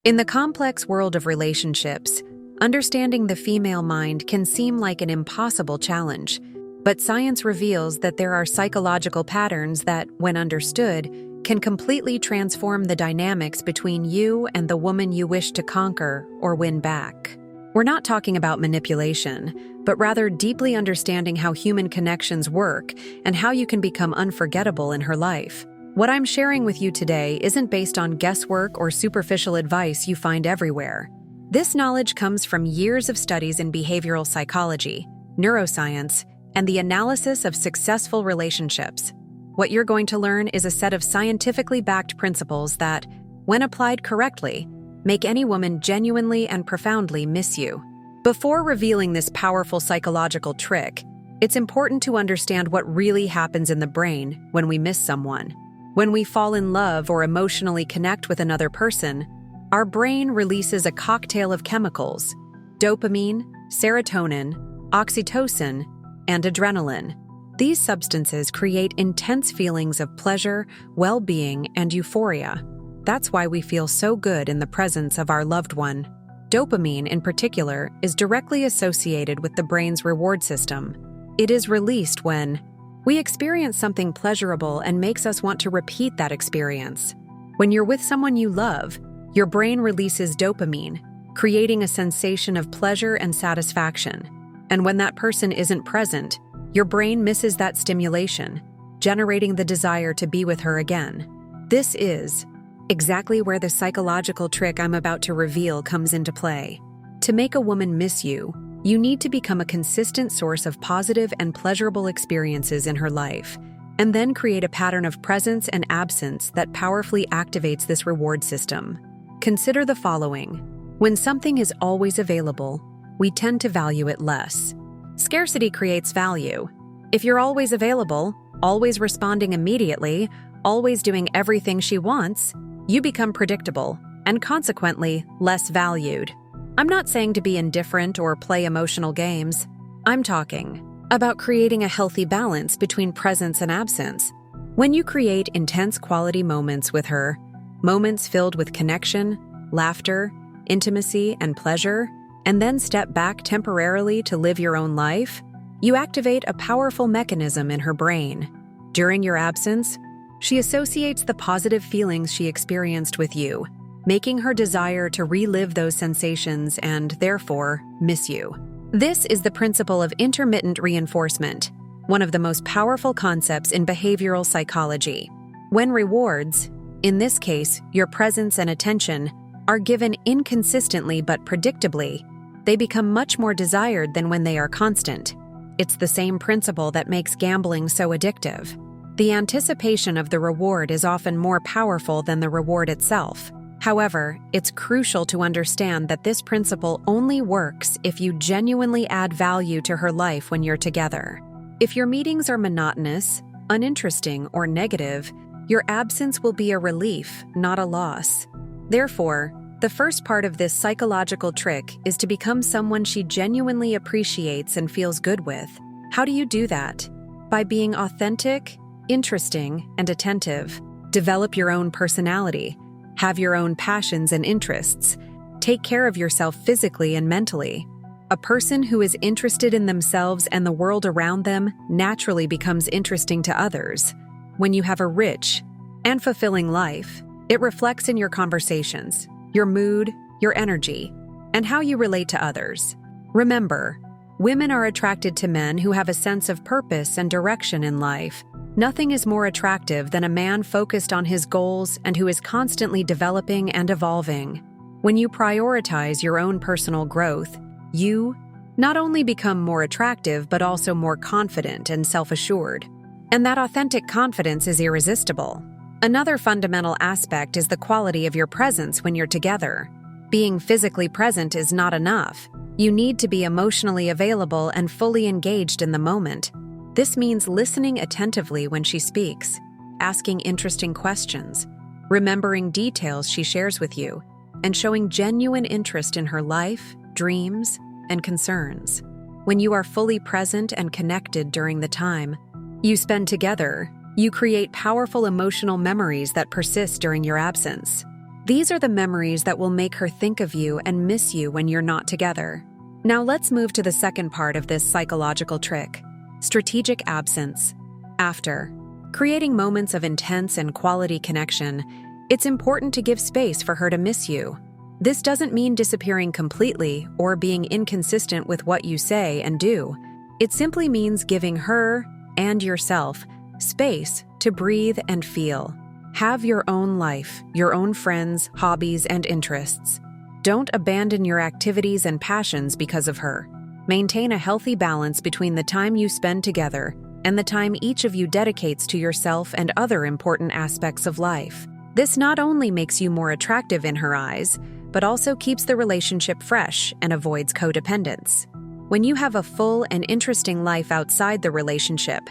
In the complex world of relationships, understanding the female mind can seem like an impossible challenge, but science reveals that there are psychological patterns that, when understood, can completely transform the dynamics between you and the woman you wish to conquer or win back. We're not talking about manipulation, but rather deeply understanding how human connections work and how you can become unforgettable in her life. What I'm sharing with you today isn't based on guesswork or superficial advice you find everywhere. This knowledge comes from years of studies in behavioral psychology, neuroscience, and the analysis of successful relationships. What you're going to learn is a set of scientifically backed principles that, when applied correctly, make any woman genuinely and profoundly miss you. Before revealing this powerful psychological trick, it's important to understand what really happens in the brain when we miss someone. When we fall in love or emotionally connect with another person, our brain releases a cocktail of chemicals: dopamine, serotonin, oxytocin, and adrenaline. These substances create intense feelings of pleasure, well-being, and euphoria. That's why we feel so good in the presence of our loved one. Dopamine, in particular, is directly associated with the brain's reward system. It is released when we experience something pleasurable and makes us want to repeat that experience. When you're with someone you love, your brain releases dopamine, creating a sensation of pleasure and satisfaction. And when that person isn't present, your brain misses that stimulation, generating the desire to be with her again. This is exactly where the psychological trick I'm about to reveal comes into play. To make a woman miss you, you need to become a consistent source of positive and pleasurable experiences in her life, and then create a pattern of presence and absence that powerfully activates this reward system. Consider the following. When something is always available, we tend to value it less. Scarcity creates value. If you're always available, always responding immediately, always doing everything she wants, you become predictable and consequently less valued. I'm not saying to be indifferent or play emotional games. I'm talking about creating a healthy balance between presence and absence. When you create intense quality moments with her, moments filled with connection, laughter, intimacy, and pleasure, and then step back temporarily to live your own life, you activate a powerful mechanism in her brain. During your absence, she associates the positive feelings she experienced with you, making her desire to relive those sensations and, therefore, miss you. This is the principle of intermittent reinforcement, one of the most powerful concepts in behavioral psychology. When rewards, in this case, your presence and attention, are given inconsistently but predictably, they become much more desired than when they are constant. It's the same principle that makes gambling so addictive. The anticipation of the reward is often more powerful than the reward itself. However, it's crucial to understand that this principle only works if you genuinely add value to her life when you're together. If your meetings are monotonous, uninteresting, or negative, your absence will be a relief, not a loss. Therefore, the first part of this psychological trick is to become someone she genuinely appreciates and feels good with. How do you do that? By being authentic, interesting, and attentive. Develop your own personality. Have your own passions and interests. Take care of yourself physically and mentally. A person who is interested in themselves and the world around them naturally becomes interesting to others. When you have a rich and fulfilling life, it reflects in your conversations, your mood, your energy, and how you relate to others. Remember, women are attracted to men who have a sense of purpose and direction in life. Nothing is more attractive than a man focused on his goals and who is constantly developing and evolving. When you prioritize your own personal growth, you not only become more attractive but also more confident and self-assured. And that authentic confidence is irresistible. Another fundamental aspect is the quality of your presence when you're together. Being physically present is not enough. You need to be emotionally available and fully engaged in the moment. This means listening attentively when she speaks, asking interesting questions, remembering details she shares with you, and showing genuine interest in her life, dreams, and concerns. When you are fully present and connected during the time you spend together, you create powerful emotional memories that persist during your absence. These are the memories that will make her think of you and miss you when you're not together. Now let's move to the second part of this psychological trick: strategic absence. After creating moments of intense and quality connection, it's important to give space for her to miss you. This doesn't mean disappearing completely or being inconsistent with what you say and do. It simply means giving her and yourself space to breathe and feel. Have your own life, your own friends, hobbies, and interests. Don't abandon your activities and passions because of her. Maintain a healthy balance between the time you spend together and the time each of you dedicates to yourself and other important aspects of life. This not only makes you more attractive in her eyes, but also keeps the relationship fresh and avoids codependence. When you have a full and interesting life outside the relationship,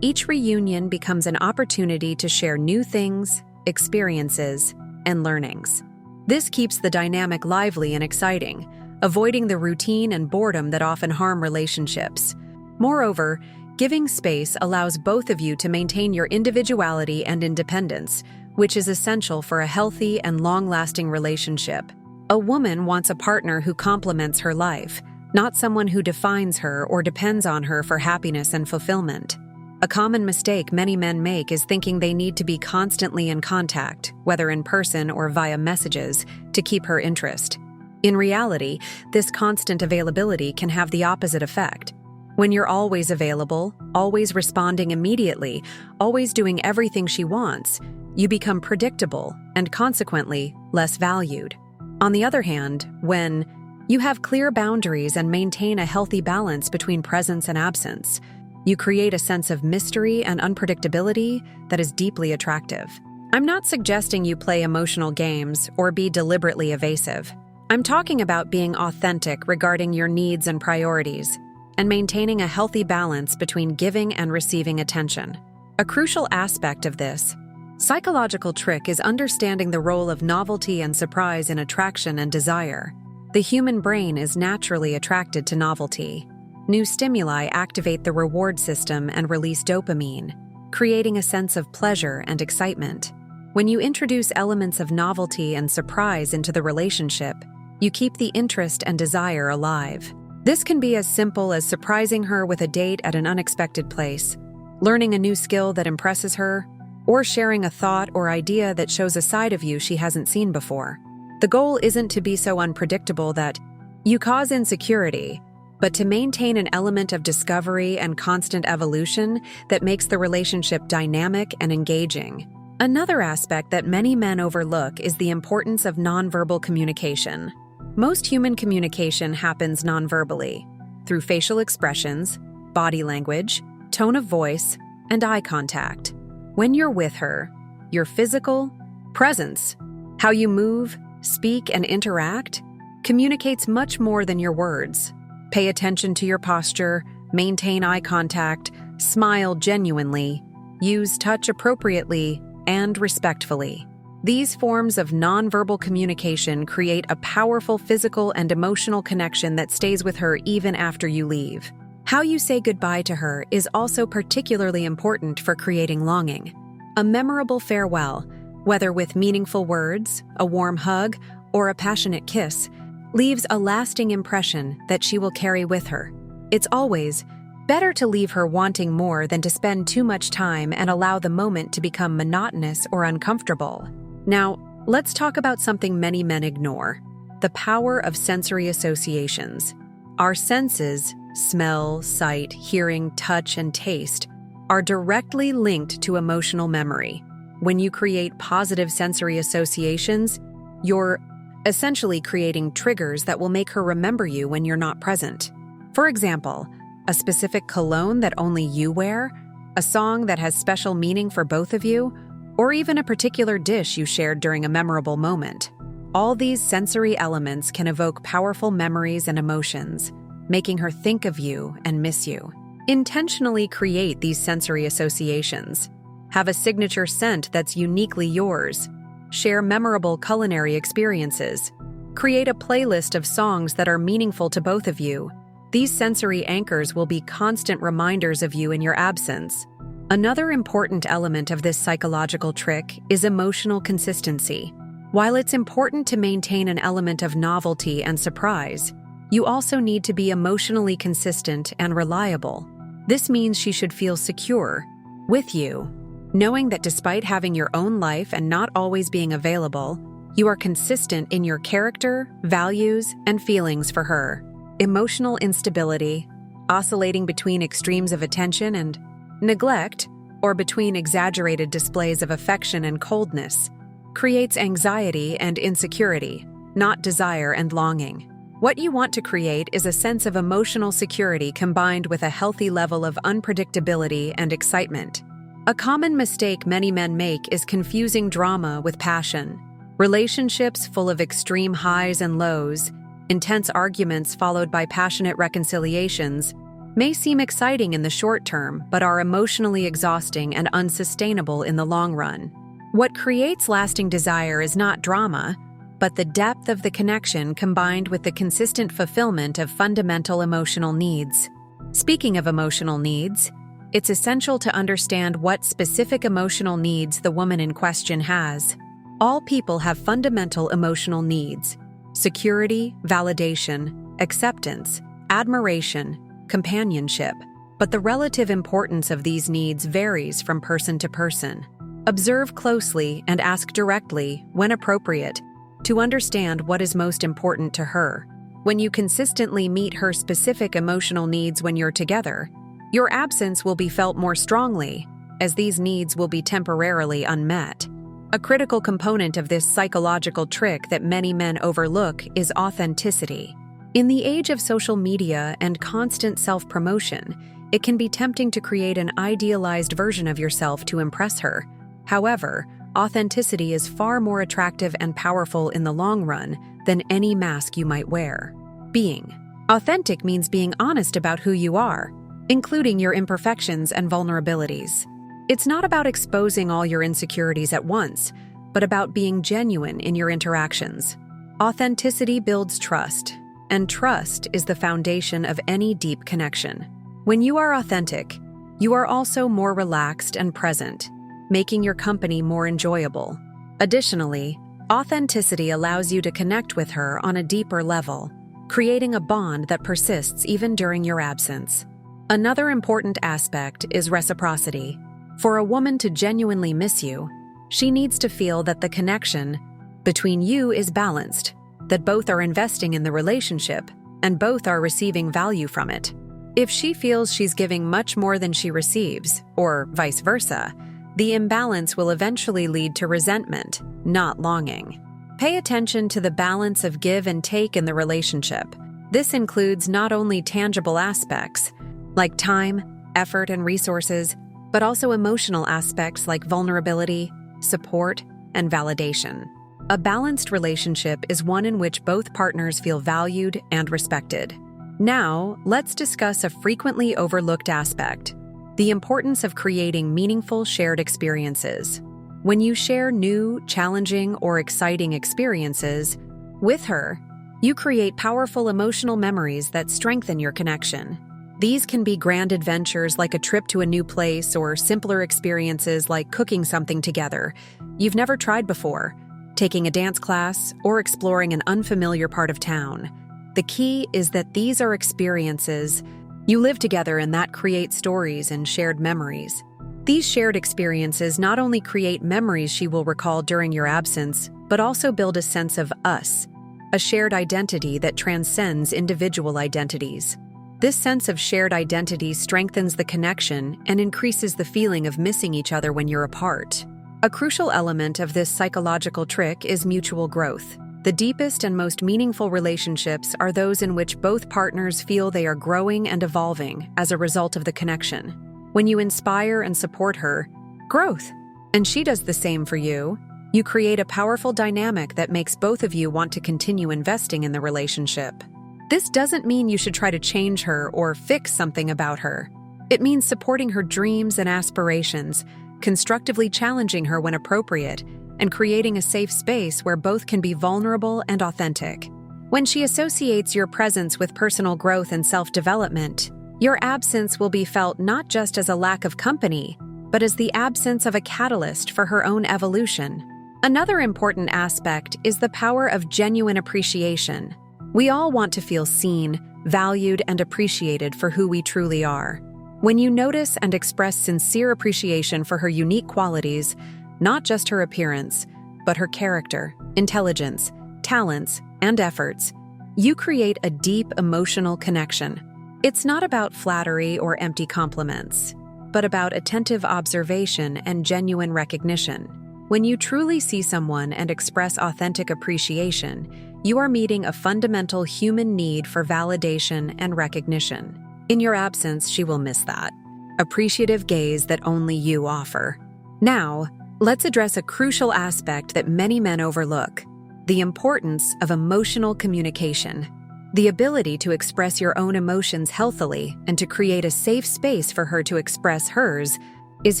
each reunion becomes an opportunity to share new things, experiences, and learnings. This keeps the dynamic lively and exciting, avoiding the routine and boredom that often harm relationships. Moreover, giving space allows both of you to maintain your individuality and independence, which is essential for a healthy and long-lasting relationship. A woman wants a partner who complements her life, not someone who defines her or depends on her for happiness and fulfillment. A common mistake many men make is thinking they need to be constantly in contact, whether in person or via messages, to keep her interest. In reality, this constant availability can have the opposite effect. When you're always available, always responding immediately, always doing everything she wants, you become predictable and consequently less valued. On the other hand, when you have clear boundaries and maintain a healthy balance between presence and absence, you create a sense of mystery and unpredictability that is deeply attractive. I'm not suggesting you play emotional games or be deliberately evasive. I'm talking about being authentic regarding your needs and priorities, and maintaining a healthy balance between giving and receiving attention. A crucial aspect of this psychological trick is understanding the role of novelty and surprise in attraction and desire. The human brain is naturally attracted to novelty. New stimuli activate the reward system and release dopamine, creating a sense of pleasure and excitement. When you introduce elements of novelty and surprise into the relationship, you keep the interest and desire alive. This can be as simple as surprising her with a date at an unexpected place, learning a new skill that impresses her, or sharing a thought or idea that shows a side of you she hasn't seen before. The goal isn't to be so unpredictable that you cause insecurity, but to maintain an element of discovery and constant evolution that makes the relationship dynamic and engaging. Another aspect that many men overlook is the importance of nonverbal communication. Most human communication happens nonverbally, through facial expressions, body language, tone of voice, and eye contact. When you're with her, your physical presence, how you move, speak, and interact, communicates much more than your words. Pay attention to your posture, maintain eye contact, smile genuinely, use touch appropriately and respectfully. These forms of nonverbal communication create a powerful physical and emotional connection that stays with her even after you leave. How you say goodbye to her is also particularly important for creating longing. A memorable farewell, whether with meaningful words, a warm hug, or a passionate kiss, leaves a lasting impression that she will carry with her. It's always better to leave her wanting more than to spend too much time and allow the moment to become monotonous or uncomfortable. Now, let's talk about something many men ignore: the power of sensory associations. Our senses, smell, sight, hearing, touch, and taste, are directly linked to emotional memory. When you create positive sensory associations, you're essentially creating triggers that will make her remember you when you're not present. For example, a specific cologne that only you wear, a song that has special meaning for both of you, or even a particular dish you shared during a memorable moment. All these sensory elements can evoke powerful memories and emotions, making her think of you and miss you. Intentionally create these sensory associations. Have a signature scent that's uniquely yours. Share memorable culinary experiences. Create a playlist of songs that are meaningful to both of you. These sensory anchors will be constant reminders of you in your absence. Another important element of this psychological trick is emotional consistency. While it's important to maintain an element of novelty and surprise, you also need to be emotionally consistent and reliable. This means she should feel secure with you, knowing that despite having your own life and not always being available, you are consistent in your character, values, and feelings for her. Emotional instability, oscillating between extremes of attention and neglect, or between exaggerated displays of affection and coldness, creates anxiety and insecurity, not desire and longing. What you want to create is a sense of emotional security combined with a healthy level of unpredictability and excitement. A common mistake many men make is confusing drama with passion. Relationships full of extreme highs and lows, intense arguments followed by passionate reconciliations, may seem exciting in the short term but are emotionally exhausting and unsustainable in the long run. What creates lasting desire is not drama, but the depth of the connection combined with the consistent fulfillment of fundamental emotional needs. Speaking of emotional needs, it's essential to understand what specific emotional needs the woman in question has. All people have fundamental emotional needs: security, validation, acceptance, admiration, companionship, but the relative importance of these needs varies from person to person. Observe closely and ask directly, when appropriate, to understand what is most important to her. When you consistently meet her specific emotional needs when you're together, your absence will be felt more strongly, as these needs will be temporarily unmet. A critical component of this psychological trick that many men overlook is authenticity. In the age of social media and constant self-promotion, it can be tempting to create an idealized version of yourself to impress her. However, authenticity is far more attractive and powerful in the long run than any mask you might wear. Being authentic means being honest about who you are, including your imperfections and vulnerabilities. It's not about exposing all your insecurities at once, but about being genuine in your interactions. Authenticity builds trust, and trust is the foundation of any deep connection. When you are authentic, you are also more relaxed and present, making your company more enjoyable. Additionally, authenticity allows you to connect with her on a deeper level, creating a bond that persists even during your absence. Another important aspect is reciprocity. For a woman to genuinely miss you, she needs to feel that the connection between you is balanced, that both are investing in the relationship and both are receiving value from it. If she feels she's giving much more than she receives, or vice versa, the imbalance will eventually lead to resentment, not longing. Pay attention to the balance of give and take in the relationship. This includes not only tangible aspects, like time, effort, and resources, but also emotional aspects like vulnerability, support, and validation. A balanced relationship is one in which both partners feel valued and respected. Now, let's discuss a frequently overlooked aspect: the importance of creating meaningful shared experiences. When you share new, challenging, or exciting experiences with her, you create powerful emotional memories that strengthen your connection. These can be grand adventures like a trip to a new place, or simpler experiences like cooking something together you've never tried before, taking a dance class, or exploring an unfamiliar part of town. The key is that these are experiences you live together, and that create stories and shared memories. These shared experiences not only create memories she will recall during your absence, but also build a sense of us, a shared identity that transcends individual identities. This sense of shared identity strengthens the connection and increases the feeling of missing each other when you're apart. A crucial element of this psychological trick is mutual growth. The deepest and most meaningful relationships are those in which both partners feel they are growing and evolving as a result of the connection. When you inspire and support her growth, and she does the same for you, you create a powerful dynamic that makes both of you want to continue investing in the relationship. This doesn't mean you should try to change her or fix something about her. It means supporting her dreams and aspirations, constructively challenging her when appropriate, and creating a safe space where both can be vulnerable and authentic. When she associates your presence with personal growth and self-development, your absence will be felt not just as a lack of company, but as the absence of a catalyst for her own evolution. Another important aspect is the power of genuine appreciation. We all want to feel seen, valued, and appreciated for who we truly are. When you notice and express sincere appreciation for her unique qualities, not just her appearance, but her character, intelligence, talents, and efforts, you create a deep emotional connection. It's not about flattery or empty compliments, but about attentive observation and genuine recognition. When you truly see someone and express authentic appreciation, you are meeting a fundamental human need for validation and recognition. In your absence, she will miss that appreciative gaze that only you offer. Now, let's address a crucial aspect that many men overlook: the importance of emotional communication. The ability to express your own emotions healthily and to create a safe space for her to express hers is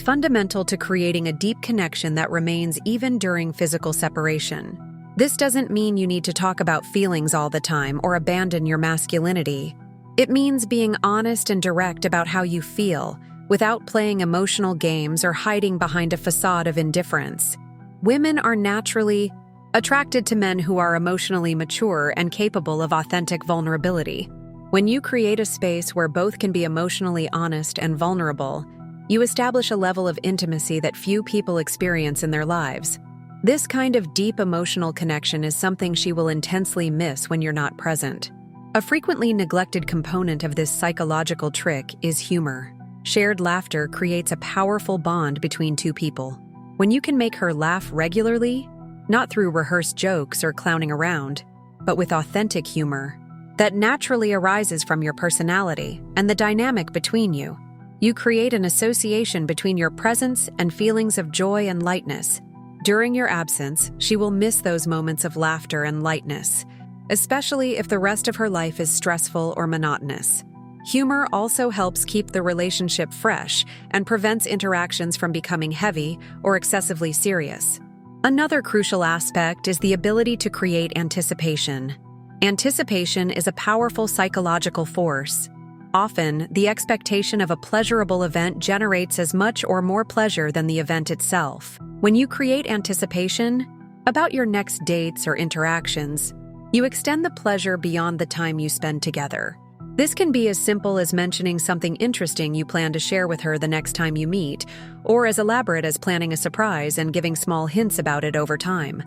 fundamental to creating a deep connection that remains even during physical separation. This doesn't mean you need to talk about feelings all the time or abandon your masculinity. It means being honest and direct about how you feel, without playing emotional games or hiding behind a facade of indifference. Women are naturally attracted to men who are emotionally mature and capable of authentic vulnerability. When you create a space where both can be emotionally honest and vulnerable, you establish a level of intimacy that few people experience in their lives. This kind of deep emotional connection is something she will intensely miss when you're not present. A frequently neglected component of this psychological trick is humor. Shared laughter creates a powerful bond between two people. When you can make her laugh regularly, not through rehearsed jokes or clowning around, but with authentic humor that naturally arises from your personality and the dynamic between you, you create an association between your presence and feelings of joy and lightness. During your absence, she will miss those moments of laughter and lightness, especially if the rest of her life is stressful or monotonous. Humor also helps keep the relationship fresh and prevents interactions from becoming heavy or excessively serious. Another crucial aspect is the ability to create anticipation. Anticipation is a powerful psychological force. Often, the expectation of a pleasurable event generates as much or more pleasure than the event itself. When you create anticipation about your next dates or interactions, you extend the pleasure beyond the time you spend together. This can be as simple as mentioning something interesting you plan to share with her the next time you meet, or as elaborate as planning a surprise and giving small hints about it over time.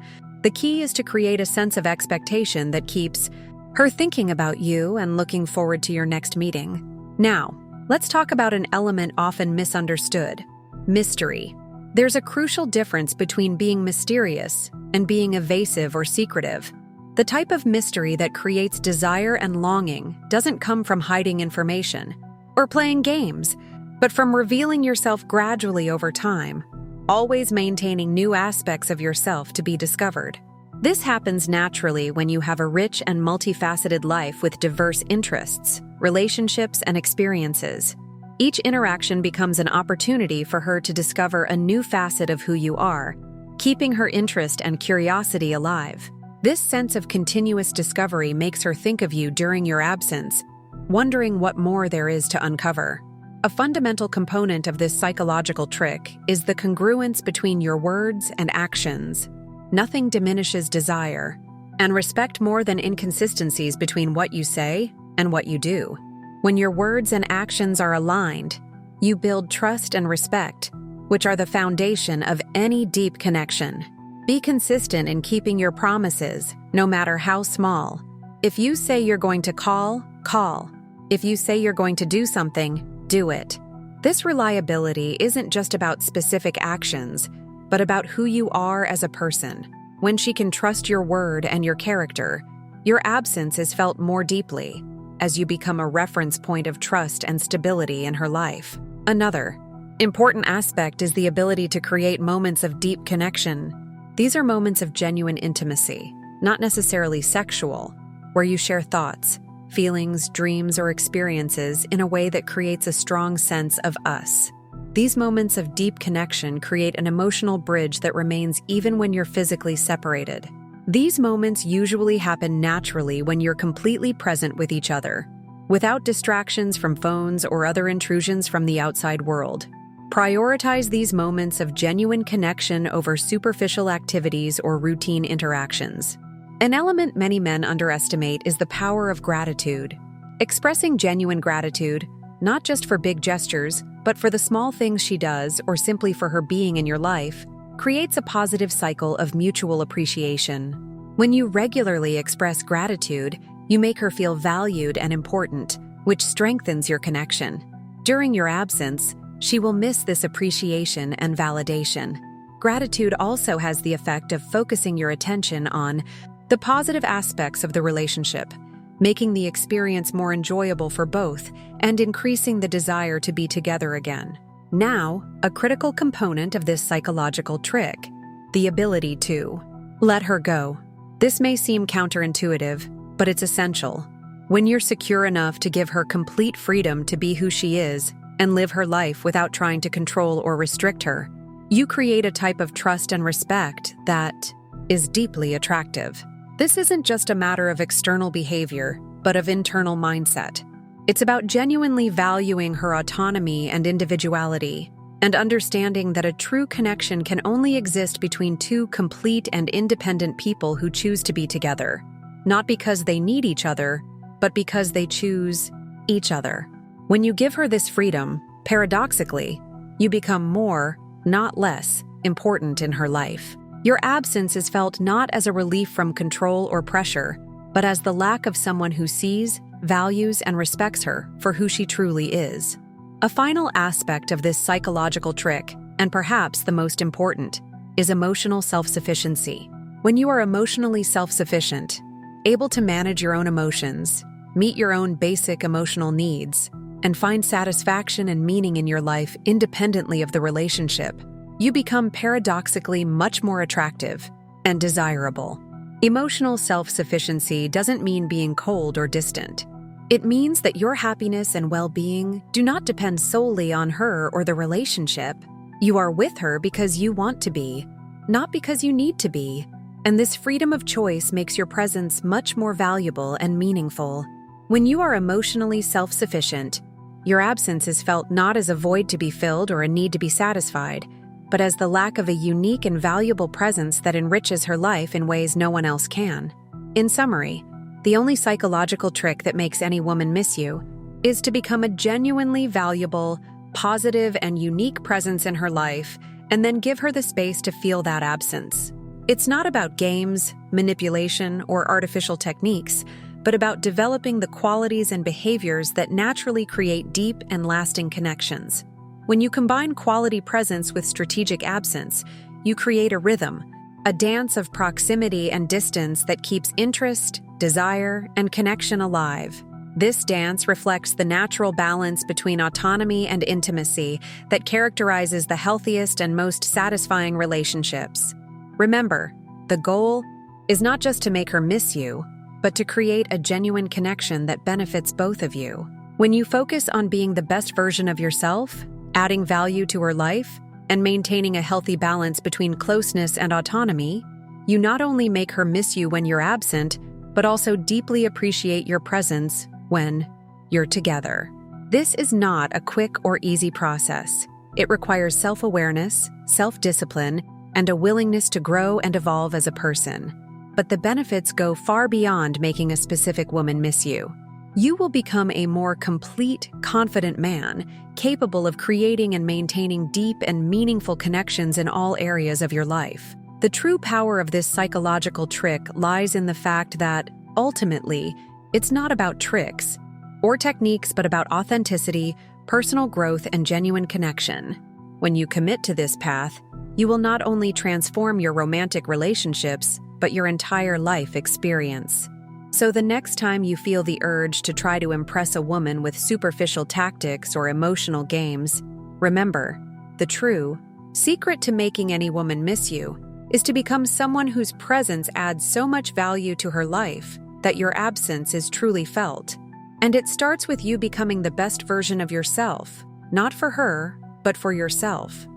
The key is to create a sense of expectation that keeps her thinking about you and looking forward to your next meeting. Now, let's talk about an element often misunderstood: mystery. There's a crucial difference between being mysterious and being evasive or secretive. The type of mystery that creates desire and longing doesn't come from hiding information or playing games, but from revealing yourself gradually over time, always maintaining new aspects of yourself to be discovered. This happens naturally when you have a rich and multifaceted life with diverse interests, relationships, and experiences. Each interaction becomes an opportunity for her to discover a new facet of who you are, keeping her interest and curiosity alive. This sense of continuous discovery makes her think of you during your absence, wondering what more there is to uncover. A fundamental component of this psychological trick is the congruence between your words and actions. Nothing diminishes desire, and respect more than inconsistencies between what you say and what you do. When your words and actions are aligned, you build trust and respect, which are the foundation of any deep connection. Be consistent in keeping your promises, no matter how small. If you say you're going to call, call. If you say you're going to do something, do it. This reliability isn't just about specific actions, but about who you are as a person. When she can trust your word and your character, your absence is felt more deeply, as you become a reference point of trust and stability in her life. Another important aspect is the ability to create moments of deep connection. These are moments of genuine intimacy, not necessarily sexual, where you share thoughts, feelings, dreams, or experiences in a way that creates a strong sense of us. These moments of deep connection create an emotional bridge that remains even when you're physically separated. These moments usually happen naturally when you're completely present with each other, without distractions from phones or other intrusions from the outside world. Prioritize these moments of genuine connection over superficial activities or routine interactions. An element many men underestimate is the power of gratitude. Expressing genuine gratitude, not just for big gestures, but for the small things she does or simply for her being in your life, creates a positive cycle of mutual appreciation. When you regularly express gratitude, you make her feel valued and important, which strengthens your connection. During your absence, she will miss this appreciation and validation. Gratitude also has the effect of focusing your attention on the positive aspects of the relationship, making the experience more enjoyable for both and increasing the desire to be together again. Now, a critical component of this psychological trick, the ability to let her go. This may seem counterintuitive, but it's essential. When you're secure enough to give her complete freedom to be who she is and live her life without trying to control or restrict her, you create a type of trust and respect that is deeply attractive. This isn't just a matter of external behavior, but of internal mindset. It's about genuinely valuing her autonomy and individuality, and understanding that a true connection can only exist between two complete and independent people who choose to be together, not because they need each other, but because they choose each other. When you give her this freedom, paradoxically, you become more, not less, important in her life. Your absence is felt not as a relief from control or pressure, but as the lack of someone who sees, values, and respects her for who she truly is. A final aspect of this psychological trick, and perhaps the most important, is emotional self-sufficiency. When you are emotionally self-sufficient, able to manage your own emotions, meet your own basic emotional needs, and find satisfaction and meaning in your life independently of the relationship, you become paradoxically much more attractive and desirable. Emotional self-sufficiency doesn't mean being cold or distant. It means that your happiness and well-being do not depend solely on her or the relationship. You are with her because you want to be, not because you need to be. And this freedom of choice makes your presence much more valuable and meaningful. When you are emotionally self-sufficient, your absence is felt not as a void to be filled or a need to be satisfied, but as the lack of a unique and valuable presence that enriches her life in ways no one else can. In summary, the only psychological trick that makes any woman miss you is to become a genuinely valuable, positive, and unique presence in her life, and then give her the space to feel that absence. It's not about games, manipulation, or artificial techniques, but about developing the qualities and behaviors that naturally create deep and lasting connections. When you combine quality presence with strategic absence, you create a rhythm, a dance of proximity and distance that keeps interest, desire, and connection alive. This dance reflects the natural balance between autonomy and intimacy that characterizes the healthiest and most satisfying relationships. Remember, the goal is not just to make her miss you, but to create a genuine connection that benefits both of you. When you focus on being the best version of yourself, adding value to her life, and maintaining a healthy balance between closeness and autonomy, you not only make her miss you when you're absent, but also deeply appreciate your presence when you're together. This is not a quick or easy process. It requires self-awareness, self-discipline, and a willingness to grow and evolve as a person. But the benefits go far beyond making a specific woman miss you. You will become a more complete, confident man, capable of creating and maintaining deep and meaningful connections in all areas of your life. The true power of this psychological trick lies in the fact that, ultimately, it's not about tricks or techniques, but about authenticity, personal growth, and genuine connection. When you commit to this path, you will not only transform your romantic relationships, but your entire life experience. So the next time you feel the urge to try to impress a woman with superficial tactics or emotional games, remember, the true secret to making any woman miss you is to become someone whose presence adds so much value to her life that your absence is truly felt. And it starts with you becoming the best version of yourself, not for her, but for yourself.